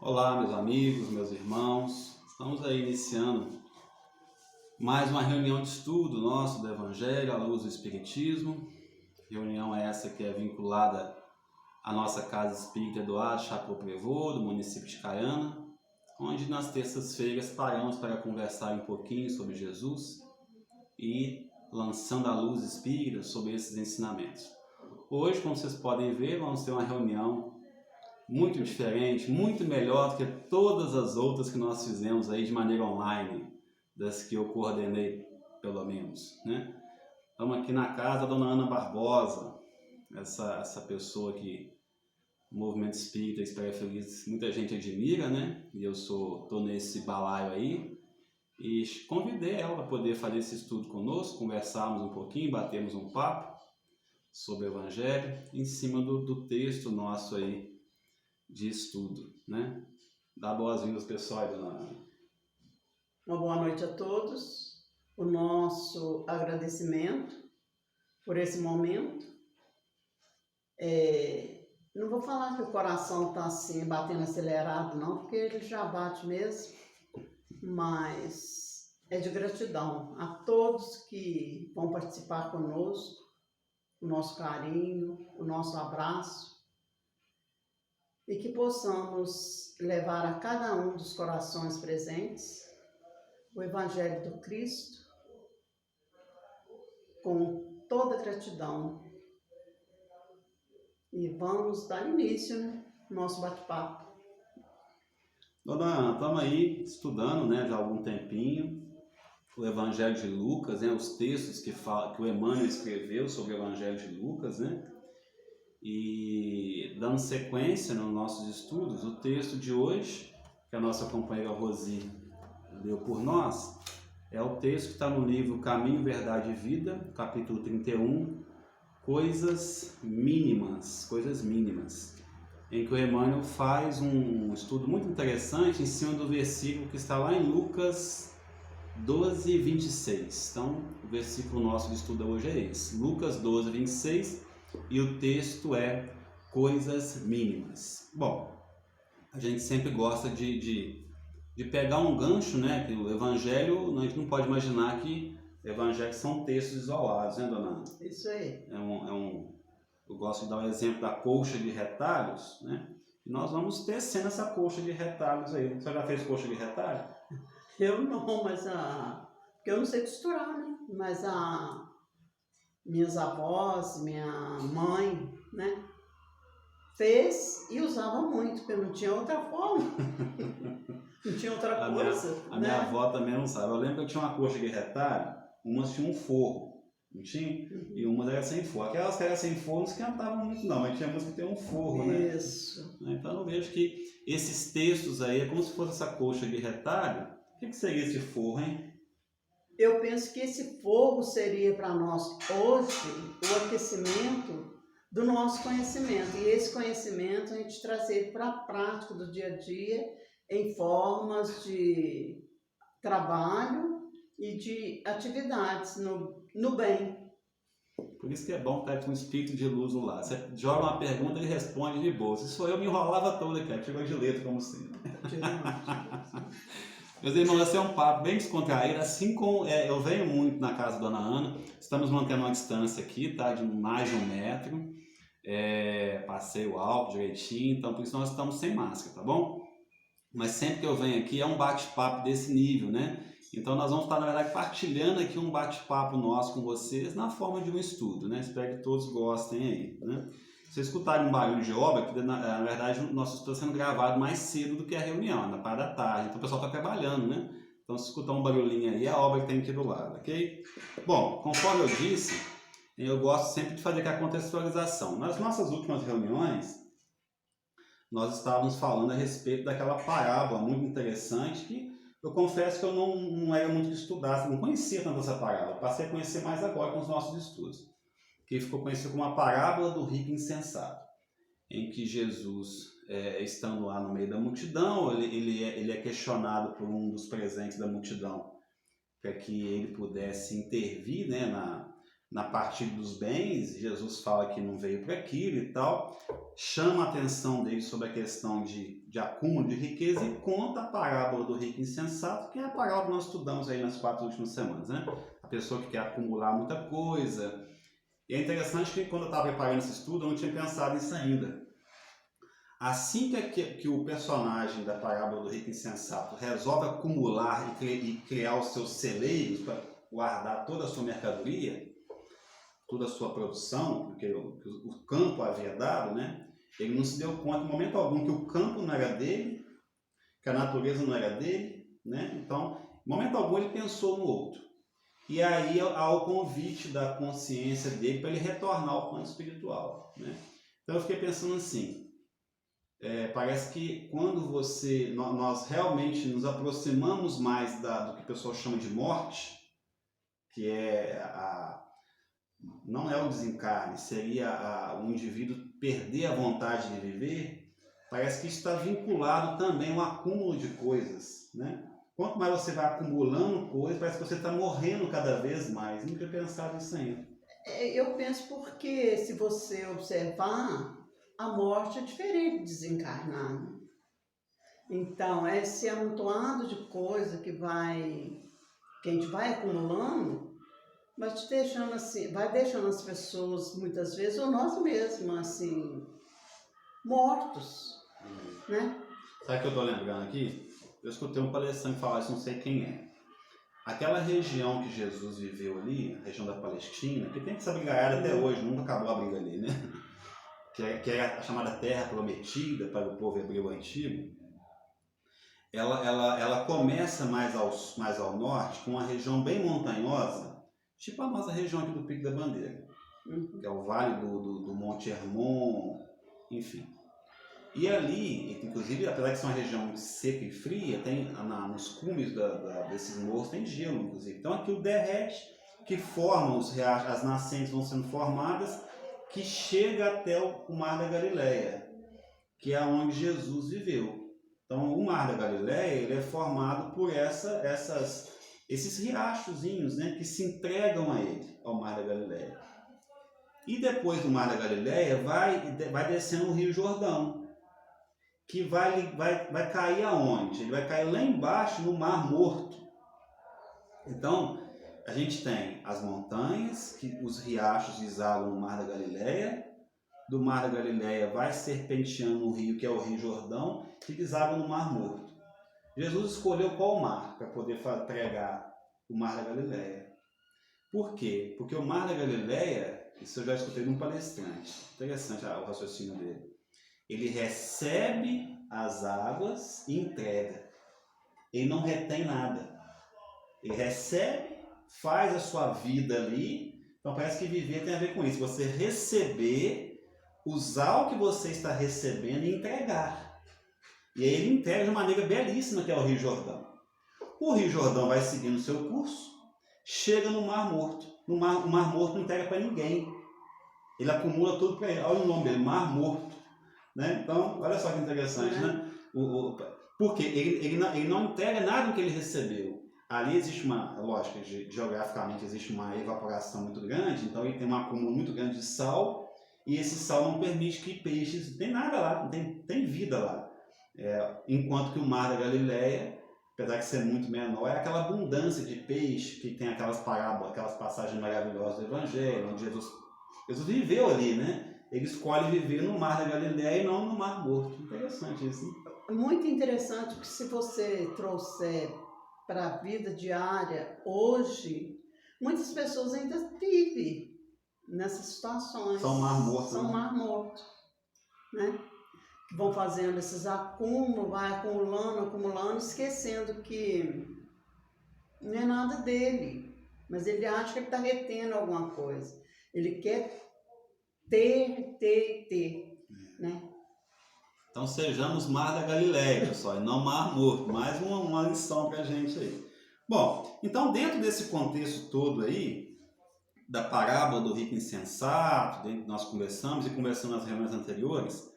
Olá, meus amigos, meus irmãos. Estamos aí iniciando mais uma reunião de estudo nosso do Evangelho à luz do Espiritismo. Reunião essa que é vinculada à nossa Casa Espírita Eduardo Chapeau-Prevot, do município de Caiana, onde nas terças-feiras paramos para conversar um pouquinho sobre Jesus e lançando a luz espírita sobre esses ensinamentos. Hoje, como vocês podem ver, vamos ter uma reunião muito diferente, muito melhor do que todas as outras que nós fizemos aí de maneira online, das que eu coordenei, pelo menos, né? Estamos aqui na casa da Dona Ana Barbosa, essa pessoa que o movimento espírita Espera Feliz, muita gente admira, né? E eu tô nesse balaio aí, e convidei ela para poder fazer esse estudo conosco, conversarmos um pouquinho, batermos um papo sobre o Evangelho, em cima do texto nosso aí, de estudo, né? Dá boas-vindas, pessoal, aí, Dona Ana. Uma boa noite a todos. O nosso agradecimento por esse momento. Não vou falar que o coração está assim, batendo acelerado, não, porque ele já bate mesmo, mas é de gratidão a todos que vão participar conosco, o nosso carinho, o nosso abraço, e que possamos levar a cada um dos corações presentes o Evangelho do Cristo com toda gratidão. E vamos dar início, né, ao nosso bate-papo. Dona Ana, estamos aí estudando, né, já há algum tempinho, o Evangelho de Lucas, né, os textos que o Emmanuel escreveu sobre o Evangelho de Lucas, né? E dando sequência nos nossos estudos, o texto de hoje, que a nossa companheira Rosi leu por nós, é o texto que está no livro Caminho, Verdade e Vida, capítulo 31, coisas mínimas, em que o Emmanuel faz um estudo muito interessante em cima do versículo que está lá em Lucas 12, 26. Então, o versículo nosso de estudo hoje é esse, Lucas 12, 26, e o texto é coisas mínimas. Bom, a gente sempre gosta de pegar um gancho, né? Que o Evangelho, a gente não pode imaginar que Evangelhos são textos isolados, né, Dona Ana? Isso aí. Eu gosto de dar um exemplo da colcha de retalhos, né? E nós vamos tecendo essa colcha de retalhos aí. Você já fez colcha de retalho? Eu não, porque eu não sei costurar, né? Mas minhas avós, minha mãe, né, fez e usava muito, porque não tinha outra forma. Não tinha outra coisa. A minha avó também não sabe. Eu lembro que eu tinha uma colcha de retalho, umas tinham um forro, não tinha? E umas eram sem forro. Aquelas que eram sem forro não esquentavam muito não, mas tinha umas que tem um forro, né? Isso. Então eu vejo que esses textos aí é como se fosse essa colcha de retalho. O que seria esse forro, hein? Eu penso que esse forro seria para nós hoje o aquecimento do nosso conhecimento. E esse conhecimento a gente trazer para a prática do dia a dia em formas de trabalho e de atividades no bem. Por isso que é bom estar com um espírito de luz no lado. Você joga uma pergunta e ele responde de boa. Se sou eu, me enrolava toda, cara. Tirou de letra, como sempre. Meus irmãos, esse é um papo bem descontraído, assim como eu venho muito na casa da Dona Ana, estamos mantendo uma distância aqui, tá, de mais de 1 metro, passei o álcool direitinho, então por isso nós estamos sem máscara, tá bom? Mas sempre que eu venho aqui é um bate-papo desse nível, né? Então nós vamos estar, na verdade, partilhando aqui um bate-papo nosso com vocês na forma de um estudo, né? Espero que todos gostem aí, né? Se vocês escutarem um barulho de obra, que na verdade o nosso estudo está sendo gravado mais cedo do que a reunião, na parte da tarde, então o pessoal está trabalhando, né? Então se escutar um barulhinho aí, é a obra que tem aqui do lado, ok? Bom, conforme eu disse, eu gosto sempre de fazer a contextualização. Nas nossas últimas reuniões, nós estávamos falando a respeito daquela parábola muito interessante que eu confesso que eu não era muito de estudar, não conhecia tanto essa parábola, passei a conhecer mais agora com os nossos estudos, que ficou conhecido como a parábola do rico insensato, em que Jesus, estando lá no meio da multidão, ele é questionado por um dos presentes da multidão para que ele pudesse intervir, né, na partilha dos bens, Jesus fala que não veio para aquilo e tal, chama a atenção dele sobre a questão de acúmulo de riqueza e conta a parábola do rico insensato, que é a parábola que nós estudamos aí nas 4 últimas semanas, né? A pessoa que quer acumular muita coisa. E é interessante que quando eu estava preparando esse estudo, eu não tinha pensado nisso ainda. Assim que o personagem da parábola do rico insensato resolve acumular e criar os seus celeiros para guardar toda a sua mercadoria, toda a sua produção, porque o campo havia dado, né? Ele não se deu conta em momento algum que o campo não era dele, que a natureza não era dele, né? Então, em momento algum ele pensou no outro. E aí há o convite da consciência dele para ele retornar ao plano espiritual, né? Então eu fiquei pensando assim, parece que quando nós realmente nos aproximamos mais do que o pessoal chama de morte, que não é o desencarne, seria o indivíduo perder a vontade de viver, parece que isso está vinculado também ao acúmulo de coisas, né? Quanto mais você vai acumulando coisas, parece que você está morrendo cada vez mais. Nunca tinha pensado nisso ainda. Eu penso porque, se você observar, a morte é diferente de desencarnar. Então, esse amontoado de coisa que a gente vai acumulando, vai te deixando assim, vai deixando as pessoas, muitas vezes, ou nós mesmos, assim, mortos, né? Sabe o que eu estou lembrando aqui? Eu escutei um palestrante falar isso, não sei quem é. Aquela região que Jesus viveu ali, a região da Palestina, que tem essa brigaiada até hoje, nunca acabou a briga ali, né? Que é a chamada Terra Prometida para o povo hebreu antigo. Ela começa mais ao norte, com uma região bem montanhosa, tipo a nossa região aqui do Pico da Bandeira, que é o vale do Monte Hermon, enfim. E ali, inclusive, apesar de ser uma região muito seca e fria, tem nos cumes desses morros tem gelo, inclusive. Então aquilo derrete, que forma os riachos, as nascentes vão sendo formadas, que chega até o Mar da Galileia, que é onde Jesus viveu. Então o Mar da Galileia ele é formado por esses riachozinhos, né, que se entregam a ele, ao Mar da Galileia. E depois do Mar da Galileia vai descendo o Rio Jordão, que vai cair aonde? Ele vai cair lá embaixo no Mar Morto. Então, a gente tem as montanhas, que os riachos desaguam no Mar da Galileia. Do Mar da Galileia vai serpenteando um rio, que é o Rio Jordão, que deságua no Mar Morto. Jesus escolheu qual mar para poder pregar o Mar da Galileia. Por quê? Porque o Mar da Galileia, isso eu já escutei de um palestrante, interessante o raciocínio dele. Ele recebe as águas e entrega. Ele não retém nada. Ele recebe, faz a sua vida ali. Então parece que viver tem a ver com isso. Você receber, usar o que você está recebendo e entregar. E aí ele entrega de uma maneira belíssima, que é o Rio Jordão. O Rio Jordão vai seguindo o seu curso, chega no Mar Morto. O Mar Morto não entrega para ninguém. Ele acumula tudo para ele. Olha o nome dele, Mar Morto. Né? Então, olha só que interessante, né? Porque ele não entrega nada do que ele recebeu. Ali existe lógico, geograficamente existe uma evaporação muito grande, então ele tem um acúmulo muito grande de sal, e esse sal não permite que peixes, não tem nada lá, não tem vida lá. Enquanto que o Mar da Galileia, apesar de ser muito menor, é aquela abundância de peixe, que tem aquelas parábolas, aquelas passagens maravilhosas do Evangelho, onde Jesus viveu ali, né? Ele escolhe viver no Mar da Galileia e não no Mar Morto. Interessante isso, né? Muito interessante, porque se você trouxer para a vida diária, hoje, muitas pessoas ainda vivem nessas situações. São Mar Morto. São Mar Morto, né? Que vão fazendo esses acúmulos, vai acumulando, esquecendo que não é nada dele. Mas ele acha que ele está retendo alguma coisa. Ele quer ter, né? Então sejamos Mar da Galileia, pessoal, e não Mar Morto. Mais uma lição pra gente aí. Bom, então dentro desse contexto todo aí, da parábola do rico insensato, dentro que nós conversamos nas reuniões anteriores,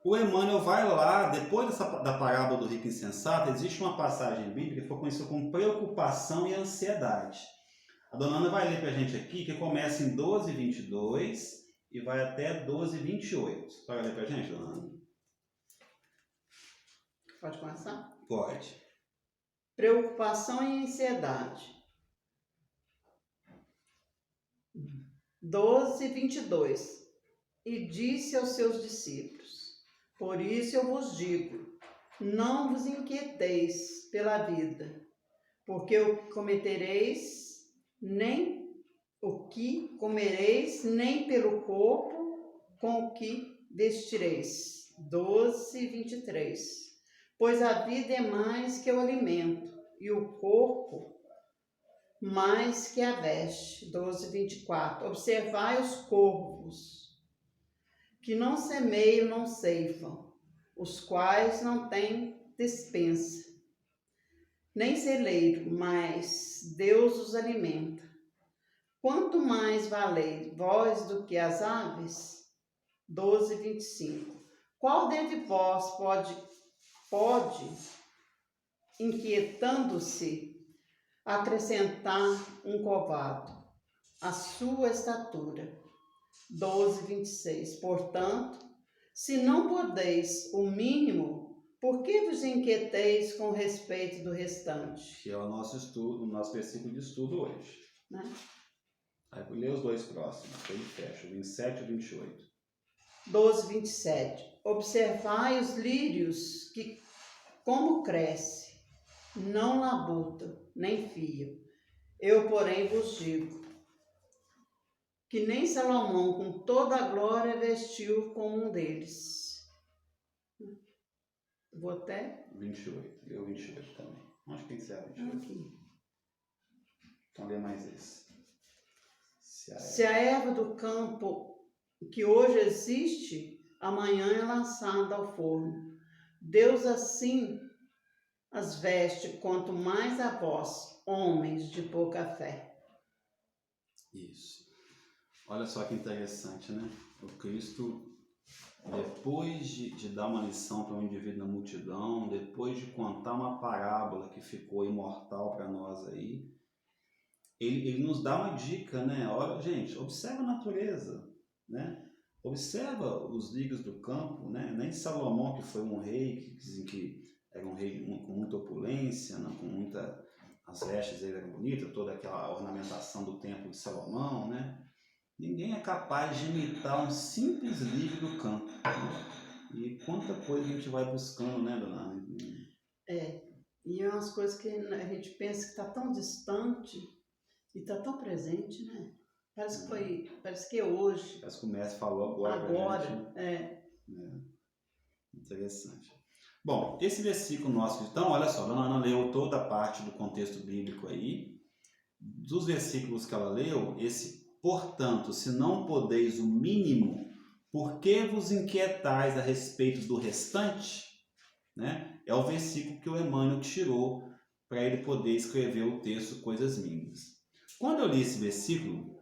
o Emmanuel vai lá, depois da parábola do rico insensato, existe uma passagem bíblica que foi conhecida como preocupação e ansiedade. A dona Ana vai ler para a gente aqui, que começa em 12:22 e vai até 12:28. Vai ler para a gente, dona Ana? Pode começar? Pode. Preocupação e ansiedade. 12:22. E disse aos seus discípulos: por isso eu vos digo, não vos inquieteis pela vida, porque o que cometereis, nem o que comereis, nem pelo corpo com o que vestireis. 12:23. Pois a vida é mais que o alimento, e o corpo mais que a veste. 12:24. Observai os corvos, que não semeiam, não ceifam, os quais não têm despensa, nem celeiro, mas Deus os alimenta. Quanto mais valeis vós do que as aves? 12:25. Qual dentre vós pode, inquietando-se, acrescentar um covado à sua estatura? 12:26. Portanto, se não podeis o mínimo, por que vos inquieteis com respeito do restante? Que é o nosso estudo, o nosso versículo de estudo hoje. Né? Aí vou ler os dois próximos, que ele fecha, o 27 e o 28. 12:27. Observai os lírios, que como cresce, não labutam, nem fiam. Eu, porém, vos digo que nem Salomão, com toda a glória, vestiu como um deles. Vou até 28, eu 28 também. Onde que encerra 28? aqui. Então lê mais esse. Se a erva do campo que hoje existe, amanhã é lançada ao forno. Deus assim as veste, quanto mais a vós, homens de pouca fé. Isso. Olha só que interessante, né? O Cristo, depois de dar uma lição para um indivíduo na multidão, depois de contar uma parábola que ficou imortal para nós aí, ele nos dá uma dica, né? Olha, gente, observa a natureza, né? Observa os lírios do campo, né? Nem Salomão, que foi um rei, que dizem que era um rei com muita opulência, né? Com muita... As vestes dele eram bonitas, toda aquela ornamentação do templo de Salomão, né? Ninguém é capaz de imitar um simples lírio do campo. Né? E quanta coisa a gente vai buscando, né, dona Ana? E é umas coisas que a gente pensa que está tão distante e está tão presente, né? Parece que é hoje. Parece que o mestre falou agora. Agora, pra gente. Interessante. Bom, esse versículo nosso, então, olha só, a dona Ana leu toda a parte do contexto bíblico aí. Dos versículos que ela leu, esse portanto, se não podeis o mínimo, por que vos inquietais a respeito do restante? Né? É o versículo que o Emmanuel tirou para ele poder escrever o texto Coisas Mínimas. Quando eu li esse versículo,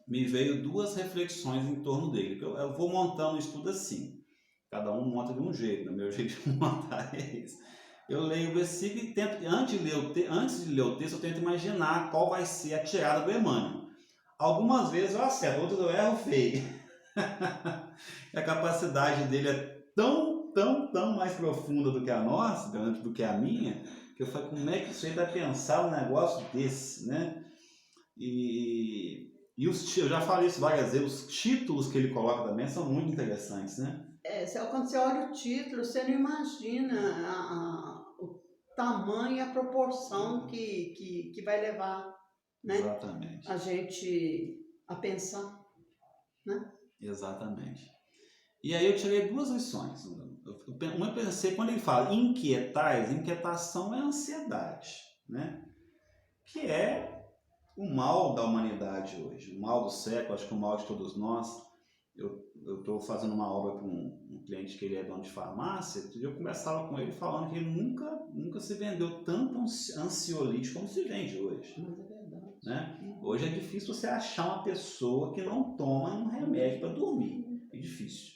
me veio duas reflexões em torno dele. Eu vou montando o estudo assim. Cada um monta de um jeito, né? Meu jeito de montar é esse. Eu leio o versículo e tento, antes de ler o texto, eu tento imaginar qual vai ser a tirada do Emmanuel. Algumas vezes eu acerto, outras eu erro feio. A capacidade dele é tão mais profunda do que a nossa, do que a minha, que eu falei, como é que você vai pensar um negócio desse, né? E eu já falei isso várias vezes, os títulos que ele coloca também são muito interessantes, né? Quando você olha o título, você não imagina o tamanho e a proporção que vai levar, né? Exatamente. A gente a pensar, né? Exatamente. E aí eu tirei duas lições. Uma eu pensei, quando ele fala inquietais, inquietação é ansiedade, né? Que é o mal da humanidade hoje, o mal do século, acho que o mal de todos nós. Eu estou fazendo uma obra para um cliente que ele é dono de farmácia, e eu conversava com ele falando que ele nunca se vendeu tanto ansiolítico como se vende hoje. Mas é verdade. Né? Hoje é difícil você achar uma pessoa que não toma um remédio para dormir. É difícil.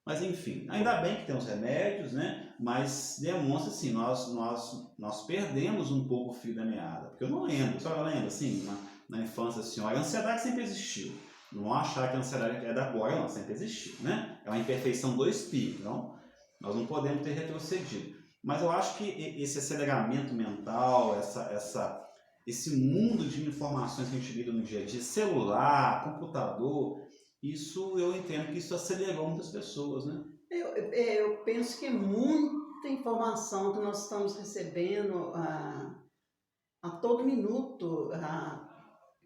Mas enfim, ainda bem que tem os remédios, né? Mas demonstra assim, nós perdemos um pouco o fio da meada. Porque eu não lembro, só eu lembro assim, na infância assim, olha, a ansiedade sempre existiu. Não vão achar que a ansiedade é da agora, não, sempre existiu, né? É uma imperfeição do espírito, então nós não podemos ter retrocedido. Mas eu acho que esse aceleramento mental, esse mundo de informações que a gente lida no dia a dia, celular, computador, isso eu entendo que isso acelerou muitas pessoas, né? Eu penso que é muita informação que nós estamos recebendo a todo minuto,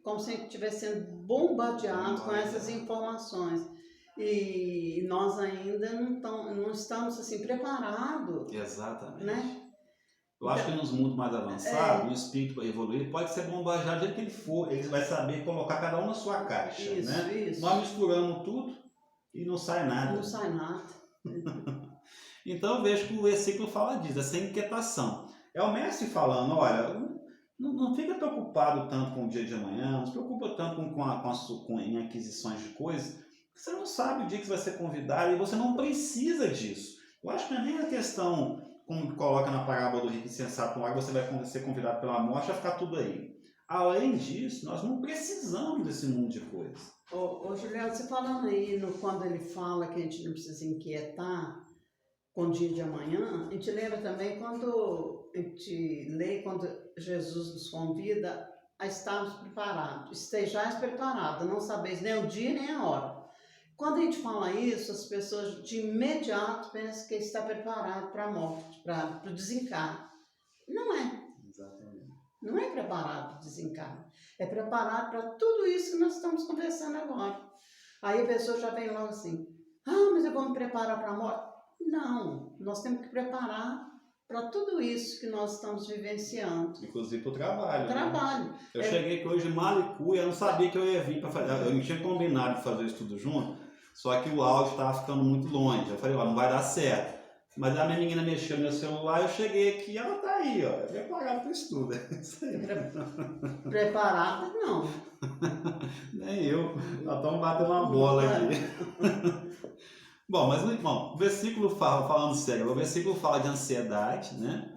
como se a gente estivesse sendo bombardeado com essas informações. E nós ainda não estamos assim preparados. Exatamente. Né? Eu acho que nos mundos mais avançados, o espírito evoluído pode ser bombardeado do jeito que ele for, ele vai saber colocar cada um na sua caixa. Isso, né? isso. Nós misturamos tudo e não sai nada. Não sai nada. Então eu vejo que o versículo fala disso, essa inquietação. É o mestre falando, olha, não fica preocupado tanto com o dia de amanhã, não se preocupa tanto em aquisições de coisas, porque você não sabe o dia que você vai ser convidado e você não precisa disso. Eu acho que não é nem a questão, como coloca na parábola do rico insensato, no ar você vai ser convidado pela morte, vai ficar tudo aí. Além disso, nós não precisamos desse mundo de coisas. Ô Juliano, você falando aí, quando ele fala que a gente não precisa inquietar com o dia de amanhã, a gente lembra também quando a gente lê, quando Jesus nos convida a estarmos preparados. Estejais preparados, não sabeis nem o dia nem a hora. Quando a gente fala isso, as pessoas de imediato pensam que está preparado para a morte, para o desencarne. Não é. Exatamente. Não é preparado para o desencarne. É preparado para tudo isso que nós estamos conversando agora. Aí a pessoa já vem logo assim, mas eu vou me preparar para a morte. Não, nós temos que preparar para tudo isso que nós estamos vivenciando. Inclusive para o trabalho. Trabalho. Né? Eu cheguei aqui hoje malicu e eu não sabia que eu ia vir para fazer. Eu não tinha combinado de fazer isso tudo junto, só que o áudio estava ficando muito longe. Eu falei, não vai dar certo. Mas a minha menina mexeu no meu celular, eu cheguei aqui e ela tá aí, ó. Preparada para o estudo. É isso aí. Preparada, não. Nem eu. Nós estamos batendo uma bola aqui. Bom, mas o versículo fala, falando sério, o versículo fala de ansiedade, né?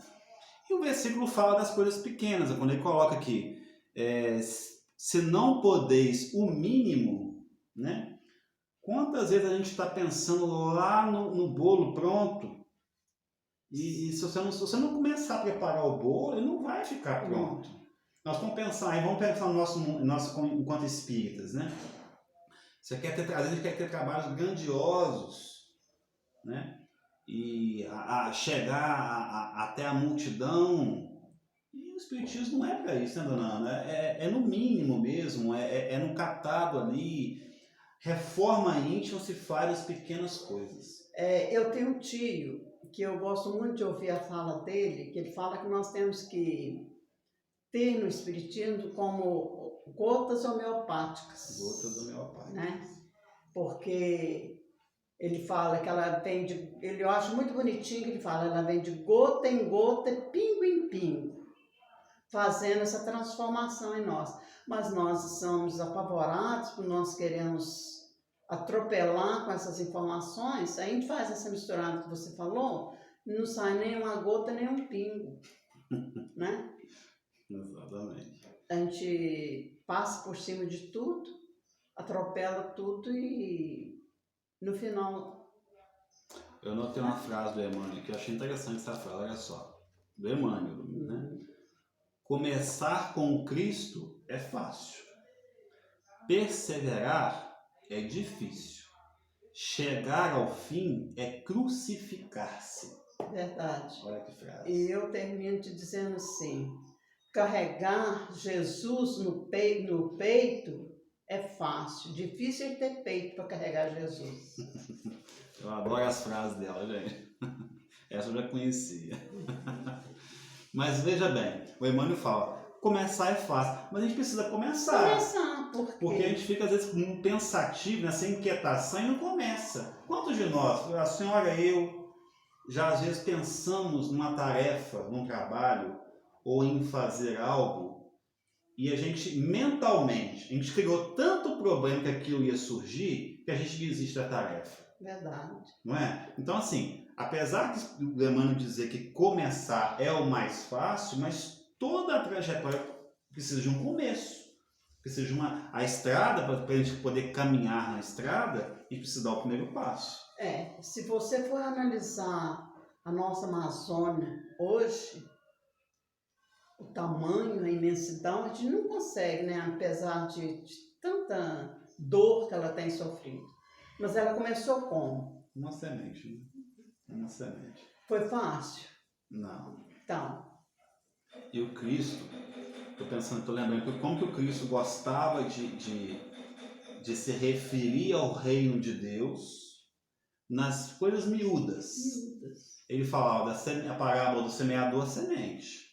E o versículo fala das coisas pequenas, quando ele coloca aqui, se não podeis o mínimo, né? Quantas vezes a gente está pensando lá no bolo pronto, e se você não começar a preparar o bolo, ele não vai ficar pronto. Nós vamos pensar no nosso enquanto espíritas, né? Às vezes a gente quer ter trabalhos grandiosos, né? E chegar até a multidão. E o espiritismo não é para isso, né, dona Ana? É no mínimo mesmo, é no catado ali. Reforma íntima se faz as pequenas coisas. Eu tenho um tio que eu gosto muito de ouvir a fala dele, que ele fala que nós temos que ter no espiritismo como gotas homeopáticas. Gotas homeopáticas. Né? Porque ele fala que ela vem eu acho muito bonitinho que ele fala, ela vem de gota em gota, pingo em pingo, fazendo essa transformação em nós. Mas nós somos apavorados, porque nós queremos atropelar com essas informações, a gente faz essa misturada que você falou, não sai nem uma gota, nem um pingo, né? Exatamente. A gente passa por cima de tudo, atropela tudo e no final... Eu notei uma frase do Emmanuel que eu achei interessante essa frase, olha só, do Emmanuel, né? Começar com o Cristo é fácil, perseverar é difícil, chegar ao fim é crucificar-se. Verdade. Olha que frase. E eu termino te dizendo assim, carregar Jesus no peito é fácil, difícil é ter peito para carregar Jesus. Eu adoro as frases dela, gente. Essa eu já conhecia. Mas veja bem, o Emmanuel fala, começar é fácil, mas a gente precisa começar. Por quê? Porque a gente fica às vezes pensativo, nessa inquietação e não começa. Quantos de nós, a senhora e eu, já às vezes pensamos numa tarefa, num trabalho, ou em fazer algo, e a gente mentalmente, a gente criou tanto problema que aquilo ia surgir, que a gente desiste da tarefa. Verdade. Não é? Então assim, apesar de o Emmanuel dizer que começar é o mais fácil, mas toda a trajetória precisa de um começo. precisa de a estrada, para a gente poder caminhar na estrada, a gente precisa dar o primeiro passo. Se você for analisar a nossa Amazônia hoje, o tamanho, a imensidão, a gente não consegue, né? Apesar de tanta dor que ela tem sofrido. Mas ela começou como? Uma semente, né? Uma semente. Foi fácil? Não. Então. E o Cristo, estou lembrando como que o Cristo gostava de se referir ao reino de Deus nas coisas miúdas. Ele falava da parábola do semeador semente,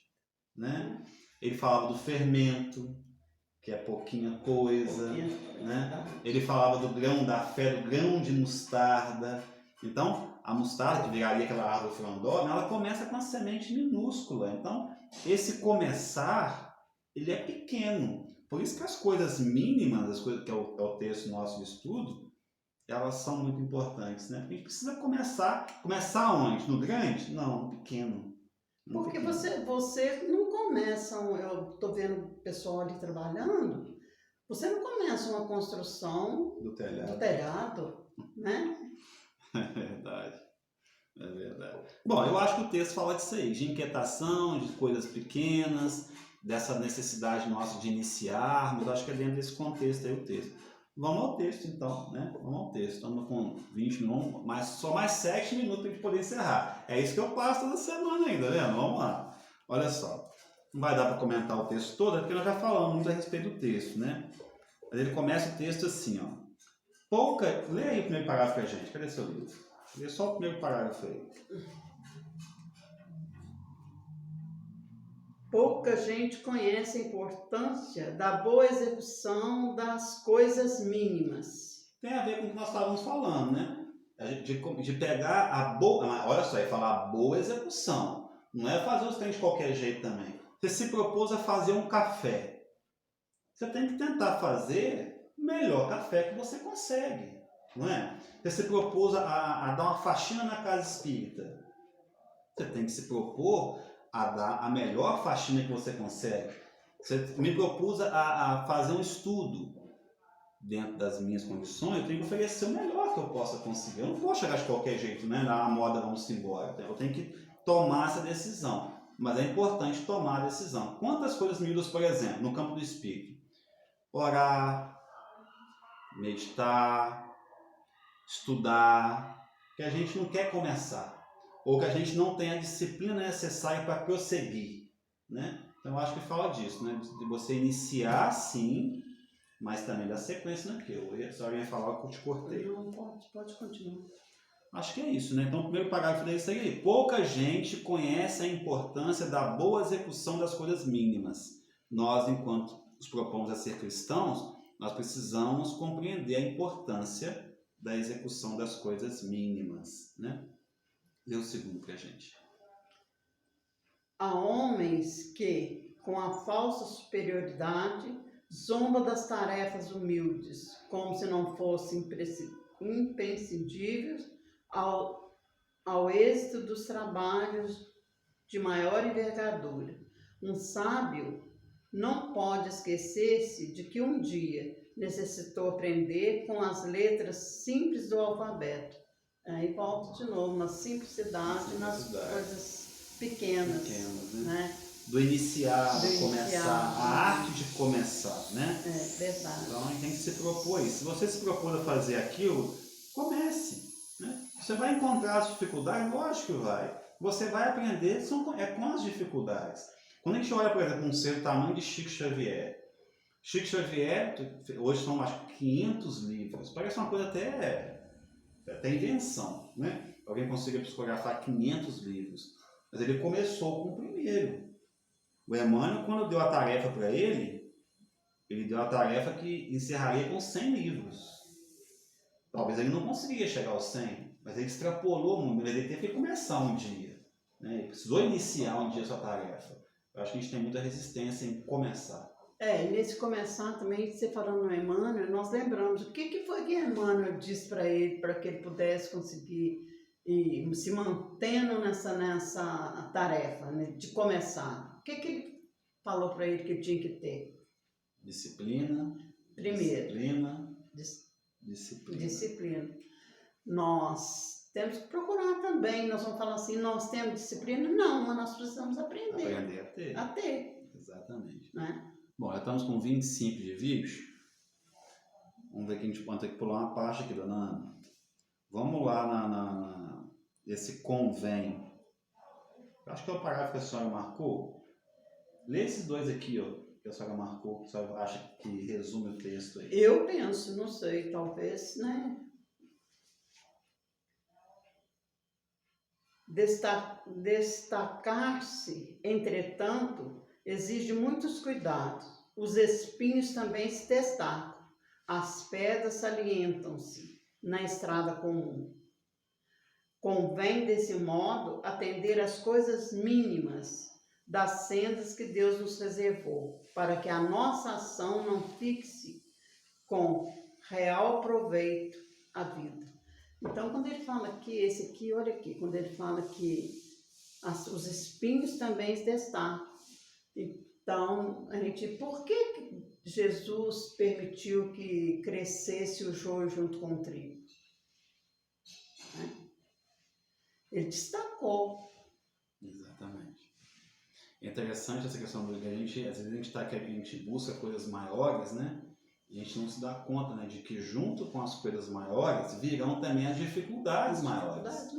né? Ele falava do fermento, que é pouquinha coisa, né? Ele falava do grão da fé, do grão de mostarda. Então, a mostarda, que viraria aquela árvore frondosa, ela começa com uma semente minúscula. Então, esse começar, ele é pequeno. Por isso que as coisas mínimas, as coisas que é o texto nosso de estudo, elas são muito importantes, né? A gente precisa começar onde? No grande? Não, no pequeno. Porque você não começa, eu estou vendo o pessoal ali trabalhando, você não começa uma construção do telhado, né? É verdade. É verdade. Bom, eu acho que o texto fala disso aí, de inquietação, de coisas pequenas, dessa necessidade nossa de iniciar, mas acho que é dentro desse contexto aí o texto. Vamos ao texto então, né? Vamos ao texto. Estamos com 20 minutos, mas só mais 7 minutos para a gente poder encerrar. É isso que eu passo toda semana ainda, vendo? Vamos lá. Olha só. Não vai dar para comentar o texto todo, porque nós já falamos muito a respeito do texto, né? Mas ele começa o texto assim, ó. Lê aí o primeiro parágrafo pra gente. Cadê seu livro? Lê só o primeiro parágrafo aí. Pouca gente conhece a importância da boa execução das coisas mínimas. Tem a ver com o que nós estávamos falando, né? De pegar a boa... Olha só, é falar a boa execução. Não é fazer os trens de qualquer jeito também. Você se propôs a fazer um café. Você tem que tentar fazer o melhor café que você consegue, não é? Você se propôs a dar uma faxina na casa espírita. Você tem que se propor a dar a melhor faxina que você consegue. Você me propôs a fazer um estudo. Dentro das minhas condições, eu tenho que oferecer o melhor que eu possa conseguir. Eu não posso chegar de qualquer jeito, né? Na moda, vamos embora. Eu tenho que tomar essa decisão. Mas é importante tomar a decisão. Quantas coisas miúdas, por exemplo, no campo do espírito? Orar, meditar, estudar, que a gente não quer começar. Ou que a gente não tem a disciplina necessária para prosseguir, né? Então, eu acho que fala disso, né? De você iniciar, sim, mas também dar sequência naquilo. Se alguém falar o que eu te cortei. Não, pode continuar. Acho que é isso, né? Então, o primeiro parágrafo é isso aí. Pouca gente conhece a importância da boa execução das coisas mínimas. Nós, enquanto nos propomos a ser cristãos, nós precisamos compreender a importância da execução das coisas mínimas, né? Lê o segundo pra gente. Há homens que, com a falsa superioridade, zomba das tarefas humildes, como se não fossem imprescindíveis ao êxito dos trabalhos de maior envergadura. Um sábio não pode esquecer-se de que um dia necessitou aprender com as letras simples do alfabeto. Aí volta de novo na simplicidade, nas coisas pequenas, né? Do iniciar, do começar, a arte de começar, né? É verdade. Então a gente tem que se propor isso. Se você se propor a fazer aquilo, comece, né? Você vai encontrar as dificuldades, lógico que vai. Você vai aprender com as dificuldades. Quando a gente olha, por exemplo, um ser do tamanho de Chico Xavier, hoje são acho que 500 livros, parece uma coisa até invenção, né? Alguém consiga psicografar 500 livros, mas ele começou com o primeiro. O Emmanuel, quando deu a tarefa para ele deu a tarefa que encerraria com 100 livros. Talvez ele não conseguiria chegar aos 100, mas ele extrapolou o número, ele teve que começar um dia, né? Ele precisou iniciar um dia a sua tarefa. Eu acho que a gente tem muita resistência em começar. Nesse começar também, você falando no Emmanuel, nós lembramos o que foi que Emmanuel disse para ele, para que ele pudesse conseguir ir se mantendo nessa tarefa, né, de começar. O que ele falou para ele que ele tinha que ter? Disciplina. Primeiro, Disciplina. disciplina. Nós temos que procurar também. Nós vamos falar assim, nós temos disciplina? Não, mas nós precisamos aprender. Aprender a ter. A ter. Exatamente. Né? Bom, já estamos com 25 de vídeos. Vamos ver que a gente pode ter que pular uma parte aqui, dona Ana. Vamos lá esse convém. Eu acho que é o parágrafo que a senhora marcou. Lê esses dois aqui, ó, que a senhora marcou, que a senhora acha que resume o texto aí. Eu penso, não sei, talvez, né? Destacar-se, entretanto, exige muitos cuidados. Os espinhos também se destacam. As pedras salientam-se na estrada comum. Convém, desse modo, atender às coisas mínimas das sendas que Deus nos reservou, para que a nossa ação não fixe com real proveito a vida. Então, quando ele fala aqui, esse aqui, olha aqui, quando ele fala que os espinhos também se destacam. Então, por que Jesus permitiu que crescesse o joio junto com o trigo? Ele destacou. Exatamente. É interessante essa questão do que às vezes a gente busca coisas maiores, né? E a gente não se dá conta, né, de que junto com as coisas maiores virão também as dificuldades maiores,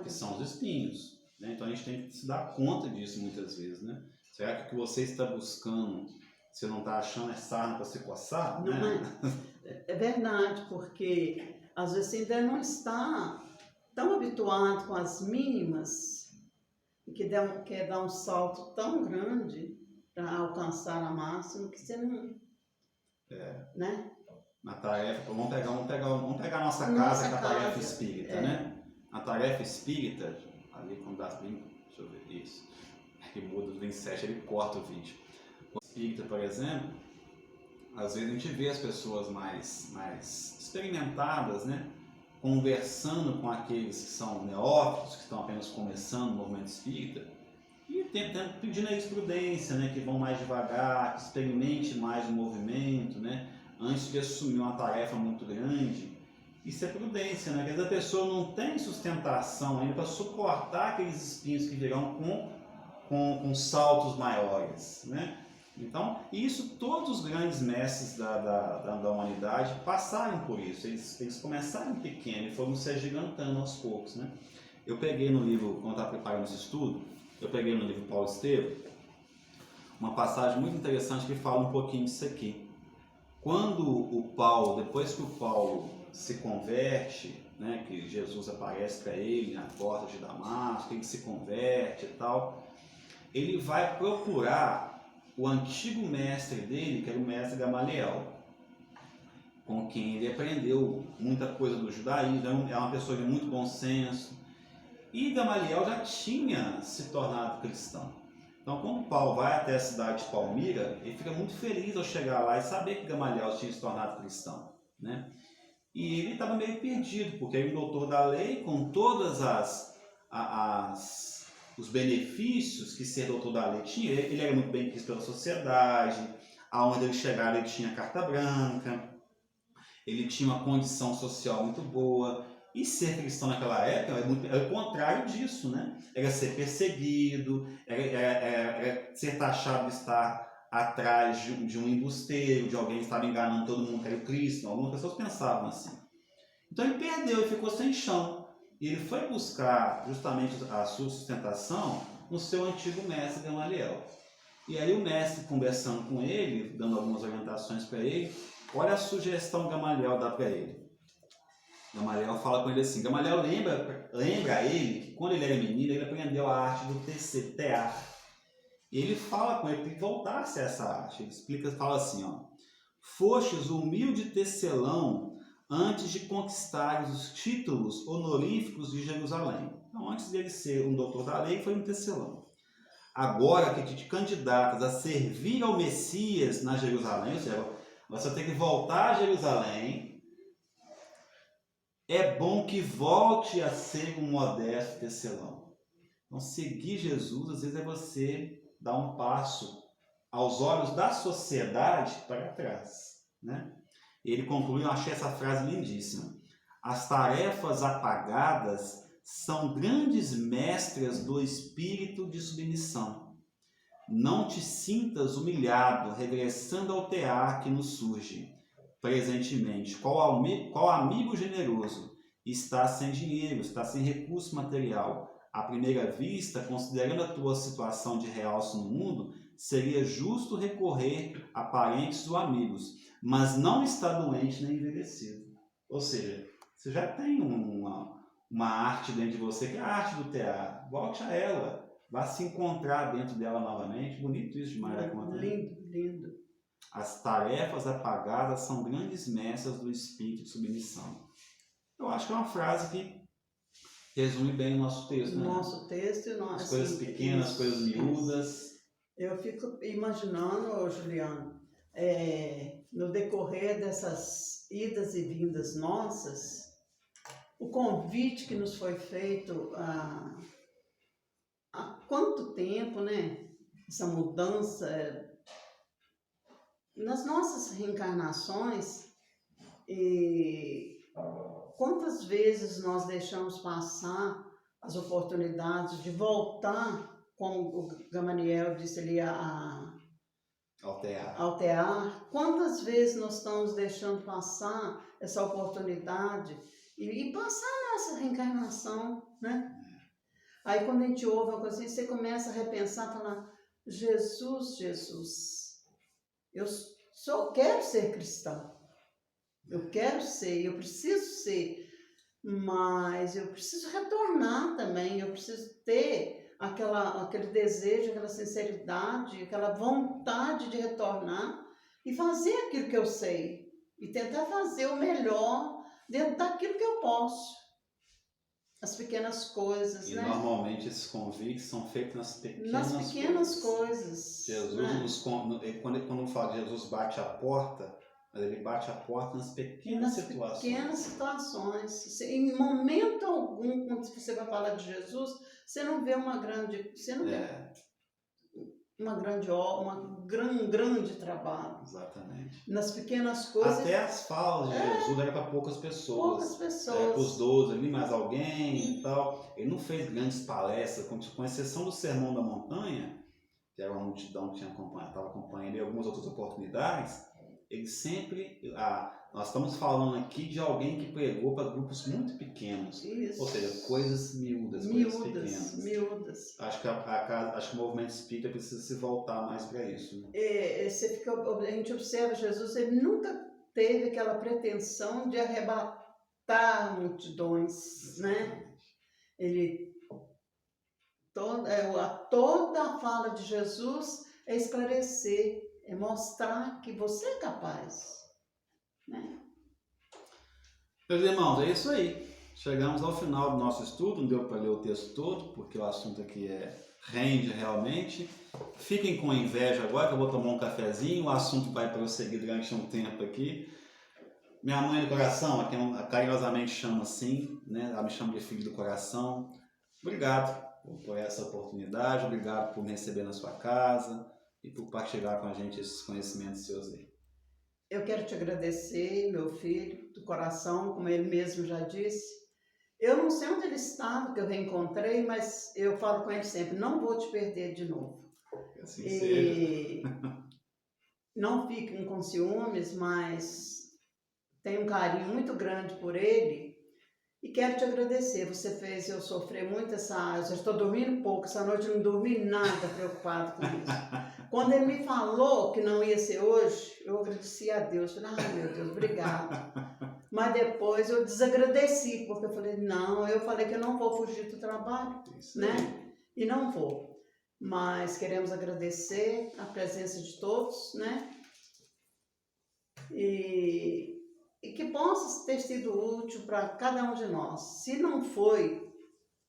que são os espinhos. Né? Então a gente tem que se dar conta disso muitas vezes, né? Será que o que você está buscando, você não está achando é sarna para se coçar? Não, né? é verdade, porque às vezes você ainda não está tão habituado com as mínimas e que quer dar um salto tão grande para alcançar a máxima que você não... né? Na tarefa, vamos pegar a nossa casa, que é a tarefa espírita, né? A tarefa espírita, ali quando dá bem, deixa eu ver isso, que muda do 27, ele corta o vídeo. O espírita, por exemplo, às vezes a gente vê as pessoas mais experimentadas, né? Conversando com aqueles que são neófitos, que estão apenas começando o movimento espírita, e pedindo a eles prudência, né? Que vão mais devagar, que experimente mais o movimento, né? Antes de assumir uma tarefa muito grande. Isso é prudência, né? Porque às vezes a pessoa não tem sustentação ainda para suportar aqueles espinhos que virão com saltos maiores, né? Então, isso todos os grandes mestres da humanidade passaram por isso. Eles começaram pequeno e foram se agigantando aos poucos, né? Eu peguei no livro, quando eu estava preparando esse estudo, eu peguei no livro Paulo Estevam uma passagem muito interessante que fala um pouquinho disso aqui. Depois que o Paulo se converte, né, que Jesus aparece para ele na porta de Damasco, ele se converte e tal, ele vai procurar o antigo mestre dele, que era o mestre Gamaliel, com quem ele aprendeu muita coisa do judaísmo, é uma pessoa de muito bom senso, e Gamaliel já tinha se tornado cristão. Então, quando Paulo vai até a cidade de Palmira, ele fica muito feliz ao chegar lá e saber que Gamaliel tinha se tornado cristão, né? E ele estava meio perdido, porque ele é um doutor da lei, com todas os benefícios que ser doutor da lei tinha. Ele era muito bem quisto pela sociedade, aonde ele chegava ele tinha carta branca, ele tinha uma condição social muito boa. E ser cristão naquela época era o contrário disso, né? Era ser perseguido, era ser taxado de estar atrás de um embusteiro, de alguém que estava enganando todo mundo que era o Cristo. Algumas pessoas pensavam assim. Então ele perdeu e ficou sem chão. E ele foi buscar justamente a sua sustentação no seu antigo mestre Gamaliel. E aí o mestre, conversando com ele, dando algumas orientações para ele, olha a sugestão que Gamaliel dá para ele. Gamaliel fala com ele assim, Gamaliel lembra a ele que quando ele era menino, ele aprendeu a arte do tear. E ele fala com ele que voltasse a essa arte. Ele fala assim, ó, fostes o humilde tecelão antes de conquistar os títulos honoríficos de Jerusalém. Então, antes dele ser um doutor da lei, foi um tecelão. Agora que te candidatas a servir ao Messias na Jerusalém, ou seja, você tem que voltar a Jerusalém, é bom que volte a ser um modesto tecelão. Então, seguir Jesus, às vezes, é você dar um passo aos olhos da sociedade, para trás, né? Ele conclui, eu achei essa frase lindíssima. As tarefas apagadas são grandes mestras do espírito de submissão. Não te sintas humilhado, regressando ao tear que nos surge. Presentemente, qual amigo generoso está sem dinheiro, está sem recurso material? À primeira vista, considerando a tua situação de realce no mundo, seria justo recorrer a parentes ou amigos, mas não está doente nem envelhecido. Ou seja, você já tem uma arte dentro de você, que é a arte do tear. Volte a ela, vá se encontrar dentro dela novamente. Bonito isso demais da conta. Lindo, lindo. As tarefas apagadas são grandes mestras do espírito de submissão. Eu acho que é uma frase que resume bem o nosso texto, né? Nosso texto e nós. As coisas pequenas, as coisas miúdas. Eu fico imaginando, Juliano, no decorrer dessas idas e vindas nossas, o convite que nos foi feito há quanto tempo, né? Essa mudança nas nossas reencarnações, e quantas vezes nós deixamos passar as oportunidades de voltar, como o Gamaliel disse ali, ao tear. Quantas vezes nós estamos deixando passar essa oportunidade e passar nessa reencarnação, né? Aí quando a gente ouve uma coisa assim, você começa a repensar, falar, Jesus, eu quero ser cristão, eu quero ser, eu preciso ser, mas eu preciso retornar também, eu preciso ter aquele desejo, aquela sinceridade, aquela vontade de retornar e fazer aquilo que eu sei e tentar fazer o melhor dentro daquilo que eu posso. As pequenas coisas, e né? Normalmente esses convites são feitos nas pequenas coisas. Jesus, né? Quando fala de Jesus bate a porta, mas ele bate a porta nas pequenas situações. Pequenas situações. Em momento algum, quando você vai falar de Jesus, você não vê um grande trabalho. Exatamente. Nas pequenas coisas. Até as falas de Jesus eram para poucas pessoas. Poucas pessoas. Para os 12 ali, mais alguém e tal. Ele não fez grandes palestras, com exceção do Sermão da Montanha, que era uma multidão que estava acompanhando, e algumas outras oportunidades. Ele sempre... nós estamos falando aqui de alguém que pregou para grupos muito pequenos. Isso. Ou seja, coisas miúdas, coisas pequenas. Miúdas. Acho que o movimento espírita precisa se voltar mais para isso. Né? A gente observa Jesus, ele nunca teve aquela pretensão de arrebatar multidões, né? Toda a fala de Jesus é esclarecer, é mostrar que você é capaz, né? Meus irmãos, é isso aí. Chegamos ao final do nosso estudo, não deu para ler o texto todo, porque o assunto aqui rende realmente. Fiquem com inveja agora, que eu vou tomar um cafezinho, o assunto vai prosseguir durante um tempo aqui. Minha mãe do coração, a quem eu carinhosamente chamo assim, né? Ela me chama de filho do coração. Obrigado por essa oportunidade, obrigado por me receber na sua casa e por partilhar com a gente esses conhecimentos seus aí. Eu quero te agradecer, meu filho, do coração, como ele mesmo já disse. Eu não sei onde ele estava, que eu reencontrei, mas eu falo com ele sempre, não vou te perder de novo. Assim seja. Não fiquem com ciúmes, mas tenho um carinho muito grande por ele e quero te agradecer. Você fez eu sofrer muito eu já estou dormindo pouco, essa noite eu não dormi nada preocupado com isso. Quando ele me falou que não ia ser hoje, eu agradeci a Deus. Falei, meu Deus, obrigado. Mas depois eu desagradeci, porque eu falei que eu não vou fugir do trabalho, né? E não vou. Mas queremos agradecer a presença de todos, né? E que possa ter sido útil para cada um de nós. Se não foi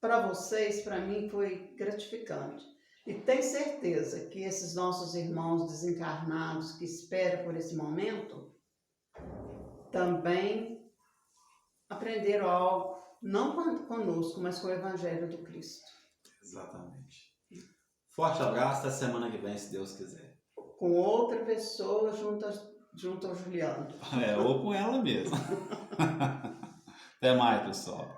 para vocês, para mim foi gratificante. E tenho certeza que esses nossos irmãos desencarnados que esperam por esse momento também aprenderam algo, não conosco, mas com o Evangelho do Cristo. Exatamente. Forte abraço, até semana que vem, se Deus quiser. com outra pessoa junto ao Juliano. Ou com ela mesma. Até mais, pessoal.